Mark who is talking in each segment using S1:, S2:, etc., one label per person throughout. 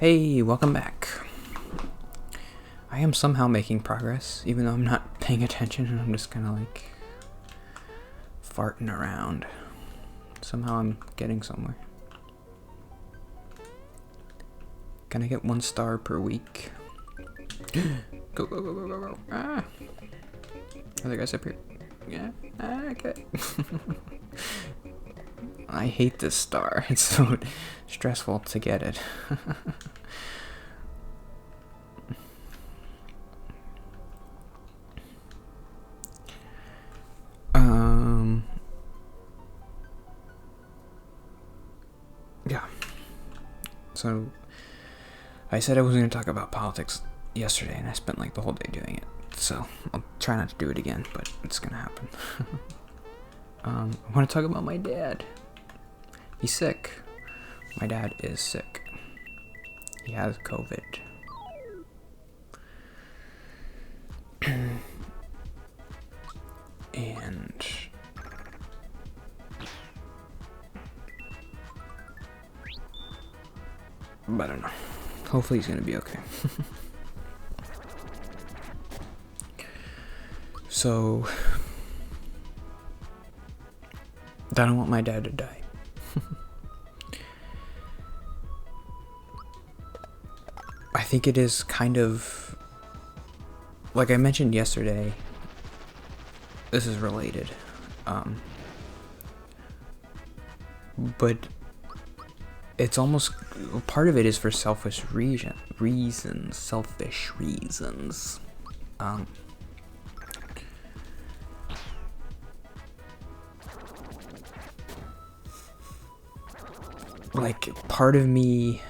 S1: Hey, welcome back. I am somehow making progress, even though I'm not paying attention and I'm just kind of like farting around. Somehow I'm getting somewhere. Can I get 1 star per week? Go, go, go, go, go, go. Ah! Other guys up here. Yeah, okay. I hate this star. It's so stressful to get it. Yeah. So, I said I wasn't going to talk about politics yesterday, and I spent like the whole day doing it. So, I'll try not to do it again, but it's going to happen. I want to talk about my dad. He's sick. My dad is sick. He has COVID. And I don't know. Hopefully he's gonna be okay. So I don't want my dad to die. I think it is kind of like I mentioned yesterday. This is related, but it's almost part of it is for selfish reasons. Like part of me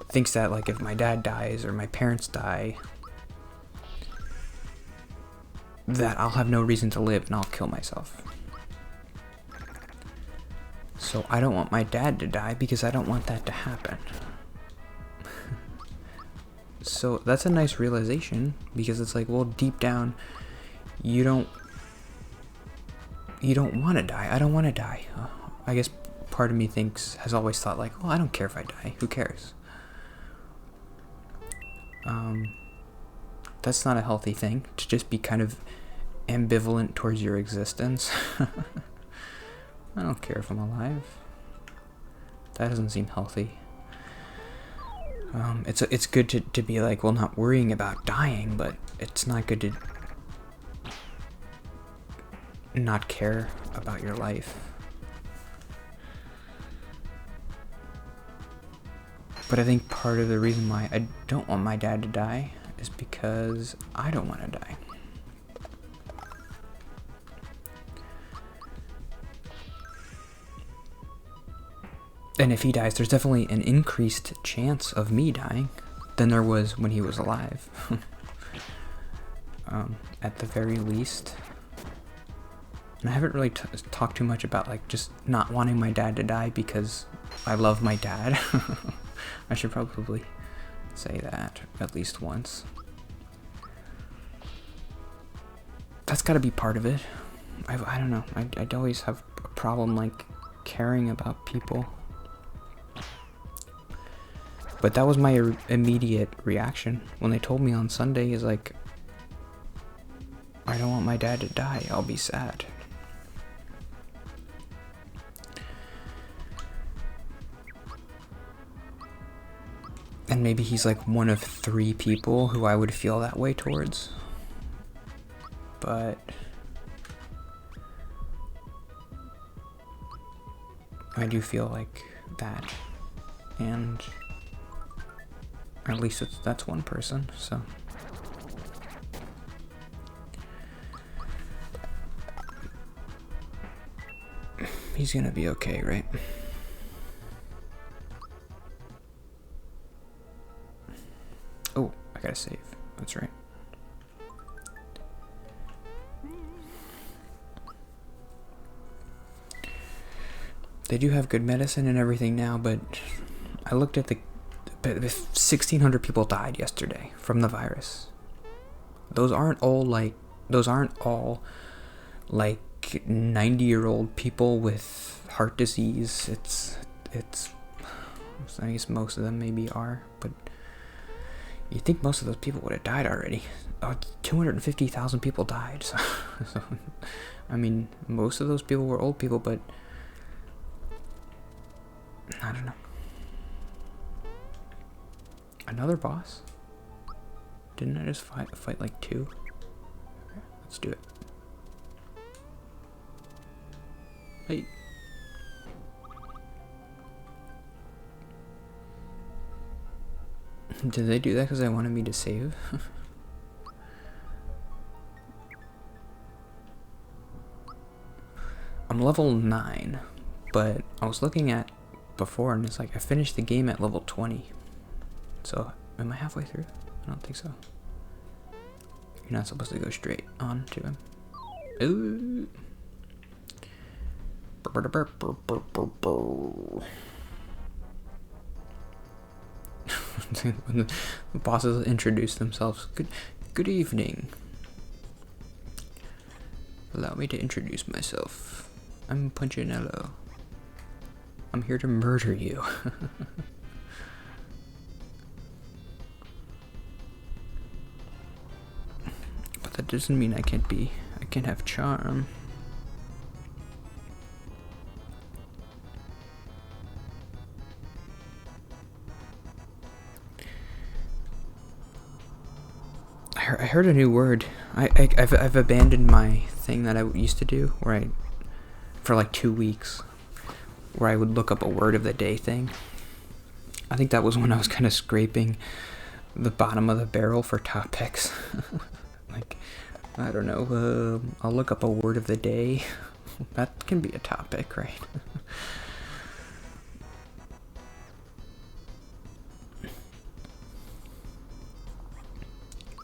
S1: thinks that like if my dad dies or my parents die, that I'll have no reason to live and I'll kill myself. So I don't want my dad to die because I don't want that to happen. So that's a nice realization, because it's like, well, deep down, you don't want to die. I don't want to die. I guess part of me has always thought like, well, I don't care if I die. Who cares? That's not a healthy thing, to just be kind of ambivalent towards your existence. I don't care if I'm alive. That doesn't seem healthy. It's good to be like, well, not worrying about dying, but it's not good to not care about your life. But I think part of the reason why I don't want my dad to die is because I don't want to die. And if he dies, there's definitely an increased chance of me dying than there was when he was alive. At the very least. And I haven't really talked too much about like just not wanting my dad to die because I love my dad. I should probably say that at least once. That's got to be part of it. I don't know. I'd always have a problem like caring about people. But that was my immediate reaction when they told me on Sunday, is like, I don't want my dad to die. I'll be sad. And maybe he's like one of 3 people who I would feel that way towards. But I do feel like that. And at least that's one person, so. He's gonna be okay, right? Oh, I gotta save. That's right. They do have good medicine and everything now, but I looked at 1,600 people died yesterday from the virus. Those aren't all like 90-year-old people with heart disease. It's So I guess most of them maybe are, but you'd think most of those people would have died already. 250,000 people died, so I mean, most of those people were old people, but I don't know. Another boss? Didn't I just fight like 2? Okay, let's do it. Hey. Did they do that because they wanted me to save? I'm level 9, but I was looking at before and it's like I finished the game at level 20. So, am I halfway through? I don't think so. You're not supposed to go straight on to him. Ooh. When the bosses introduce themselves. Good evening. Allow me to introduce myself. I'm Punchinello. I'm here to murder you. But that doesn't mean I can't have charm. I heard a new word. I've abandoned my thing that I used to do, where for like 2 weeks, where I would look up a word of the day thing. I think that was when I was kind of scraping the bottom of the barrel for topics. Like, I don't know, I'll look up a word of the day. That can be a topic, right?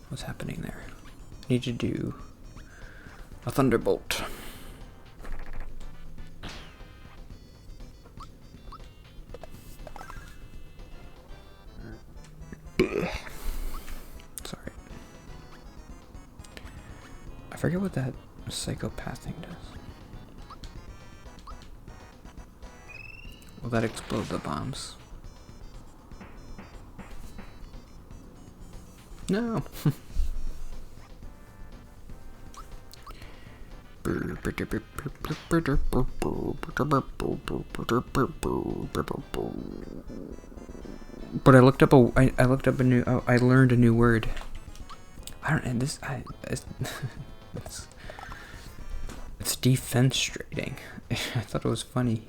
S1: What's happening there? I need to do a thunderbolt. Sorry. I forget what that psychopath thing does. Will that explode the bombs? No. But I looked up a new. Oh, I learned a new word. I don't. And this. It's defenestrating. I thought it was funny.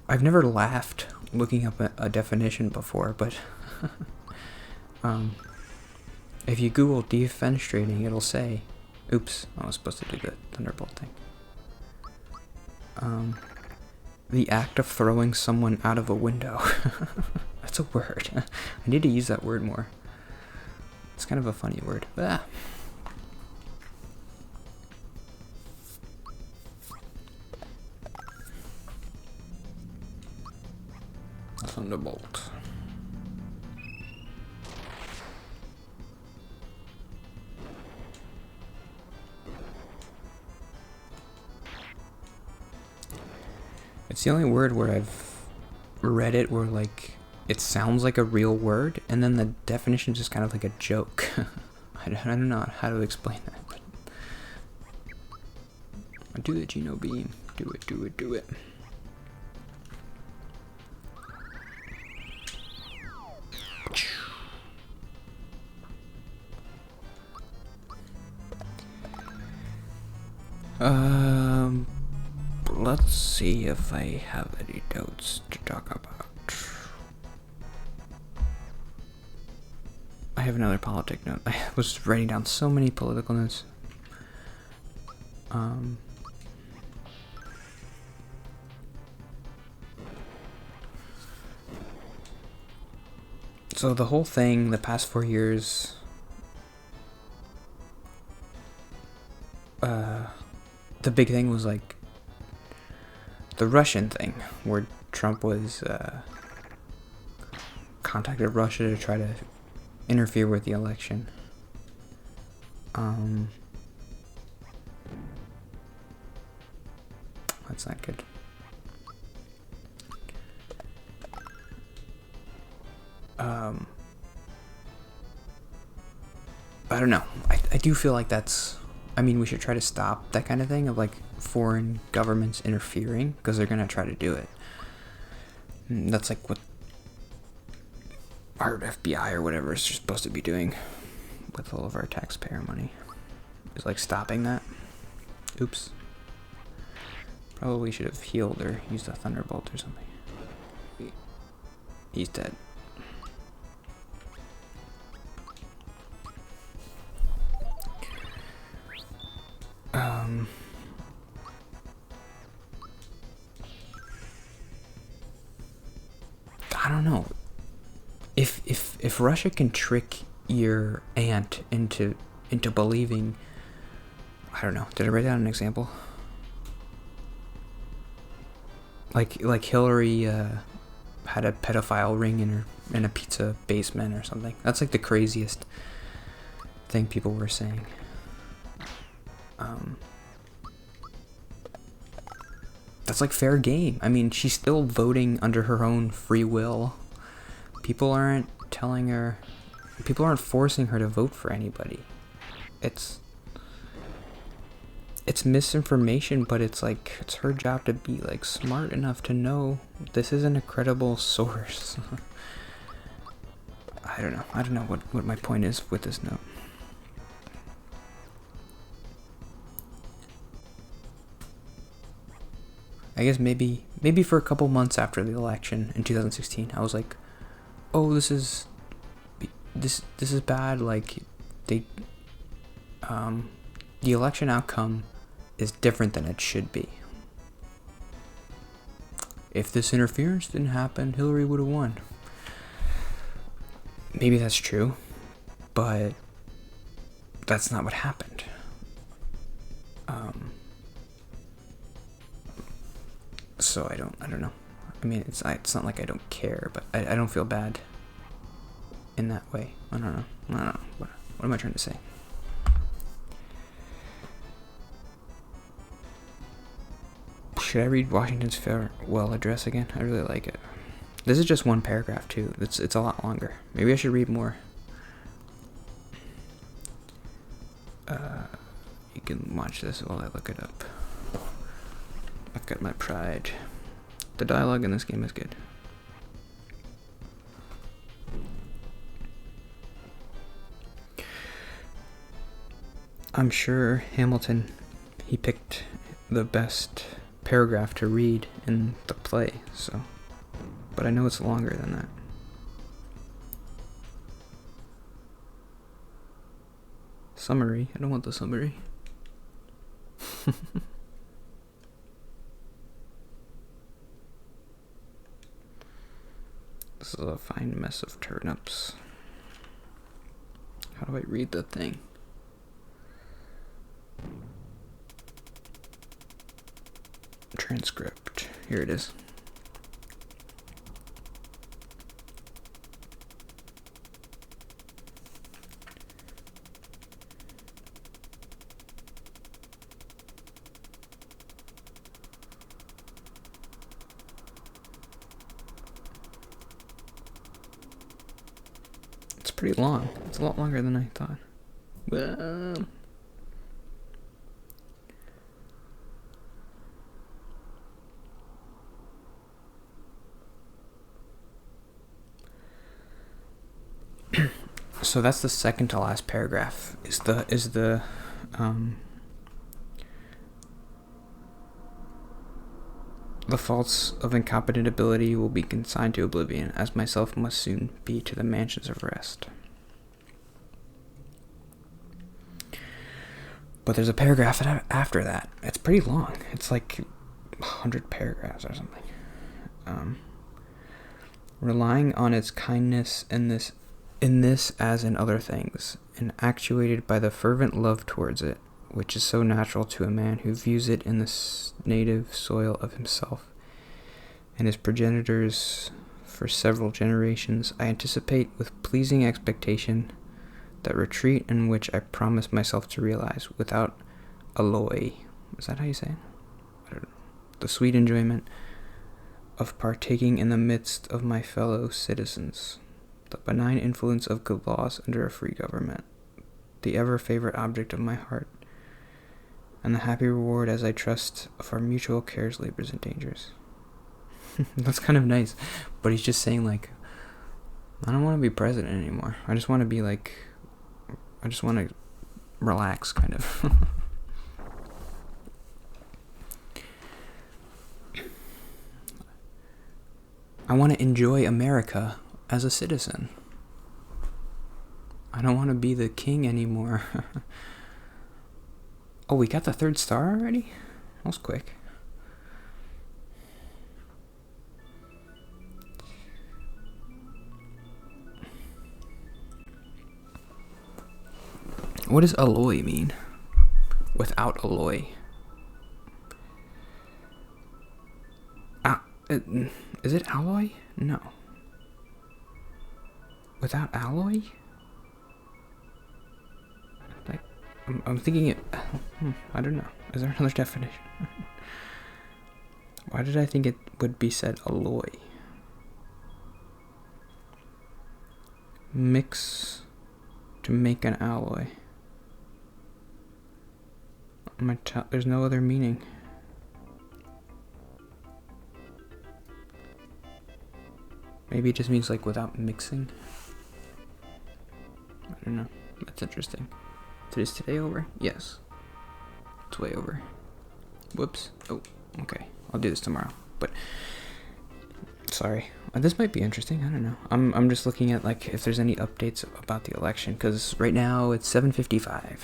S1: I've never laughed looking up a definition before, but if you Google defenestrating, it'll say, oops, I was supposed to do the thunderbolt thing. The act of throwing someone out of a window. That's a word. I need to use that word more. It's kind of a funny word. Ah. Thunderbolt. It's the only word where I've read it where like it sounds like a real word and then the definition is just kind of like a joke. I don't know how to explain that, but do the Geno beam. Do it, do it, do it. Let's see if I have any notes to talk about. I have another politic note. I was writing down so many political notes. So the whole thing, the past 4 years, the big thing was like the Russian thing, where Trump was contacted Russia to try to interfere with the election. That's not good. I don't know. I do feel like that's... I mean, we should try to stop that kind of thing of, like, foreign governments interfering, because they're going to try to do it. And that's, like, what our FBI or whatever is supposed to be doing with all of our taxpayer money. Is, like, stopping that. Oops. Probably should have healed or used a thunderbolt or something. He's dead. I don't know. If Russia can trick your aunt into believing, I don't know. Did I write down an example? Like Hillary had a pedophile ring in a pizza basement or something. That's like the craziest thing people were saying. That's like fair game. I mean, she's still voting under her own free will. People aren't forcing her to vote for anybody. It's misinformation, but it's like, it's her job to be like smart enough to know this isn't a credible source. I don't know what my point is with this note. I guess maybe for a couple months after the election in 2016, I was like, oh, this is bad. Like, the election outcome is different than it should be. If this interference didn't happen, Hillary would have won. Maybe that's true, but that's not what happened. So I don't know. I mean, it's not like I don't care, but I don't feel bad in that way. I don't know. What am I trying to say? Should I read Washington's farewell address again? I really like it. This is just one paragraph too. It's a lot longer. Maybe I should read more. You can watch this while I look it up. I've got my pride. The dialogue in this game is good. I'm sure Hamilton, he picked the best paragraph to read in the play, so, but I know it's longer than that. Summary. I don't want the summary. This is a fine mess of turnips. How do I read the thing? Transcript. Here it is. It's pretty long. It's a lot longer than I thought. Well, so that's the second to last paragraph. Is the faults of incompetent ability will be consigned to oblivion, as myself must soon be to the mansions of rest. But there's a paragraph after that. It's pretty long. It's like 100 paragraphs or something. Relying on its kindness in this as in other things, and actuated by the fervent love towards it, which is so natural to a man who views it in the native soil of himself and his progenitors for several generations, I anticipate with pleasing expectation that retreat in which I promise myself to realize without alloy. Is that how you say it? I don't know. The sweet enjoyment of partaking in the midst of my fellow citizens, the benign influence of good laws under a free government, the ever-favorite object of my heart, and the happy reward as I trust of our mutual cares, labors, and dangers. That's kind of nice, but he's just saying, like, I don't want to be president anymore. I just want to be, like, I just want to relax, kind of. I want to enjoy America as a citizen. I don't want to be the king anymore. Oh, we got the 3rd star already? That was quick. What does alloy mean? Without alloy. Is it alloy? No. Without alloy? Like, I'm thinking it. I don't know. Is there another definition? Why did I think it would be said alloy? Mix to make an alloy. There's no other meaning. Maybe it just means like without mixing. I don't know. That's interesting. Is today over? Yes. It's way over. Whoops. Oh, okay. I'll do this tomorrow. But sorry. This might be interesting. I don't know. I'm just looking at like if there's any updates about the election, because right now it's 7:55.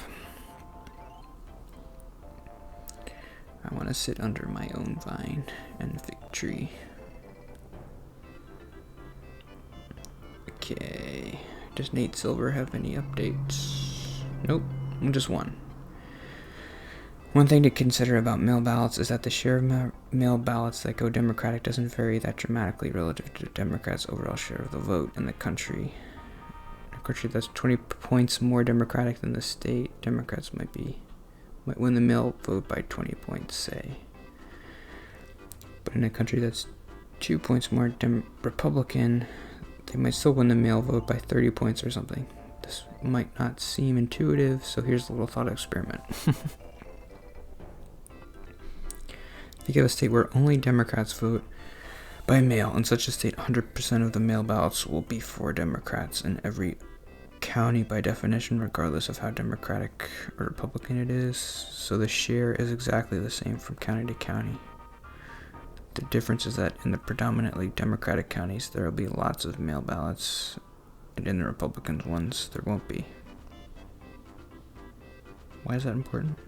S1: I want to sit under my own vine and fig tree. Okay. Does Nate Silver have any updates? Nope. Just one. One thing to consider about mail ballots is that the share of mail ballots that go Democratic doesn't vary that dramatically relative to Democrats' overall share of the vote in the country. A country that's 20 points more Democratic than the state, Democrats might win the mail vote by 20 points, say. But in a country that's 2 points more Republican, they might still win the mail vote by 30 points or something. This might not seem intuitive, so here's a little thought experiment. Think of a state where only Democrats vote by mail. In such a state, 100% of the mail ballots will be for Democrats in every county by definition, regardless of how Democratic or Republican it is. So the share is exactly the same from county to county. The difference is that in the predominantly Democratic counties, there will be lots of mail ballots, and in the Republican ones, there won't be. Why is that important?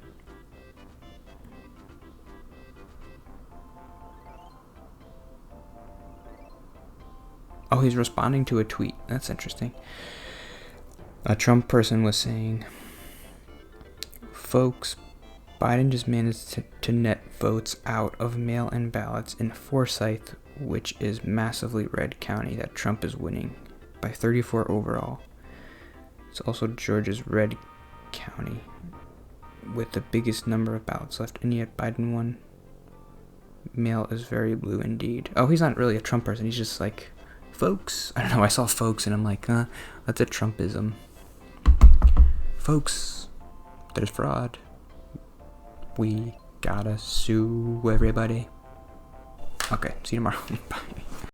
S1: Oh, he's responding to a tweet. That's interesting. A Trump person was saying, folks, Biden just managed to net votes out of mail-in ballots in Forsyth, which is massively red county that Trump is winning by 34 overall. It's also Georgia's red county with the biggest number of ballots left, and yet Biden won. Mail is very blue indeed. Oh, he's not really a Trump person. He's just like, folks. I don't know. I saw folks and I'm like, that's a Trumpism. Folks, there's fraud. We gotta sue everybody. Okay, see you tomorrow. Bye.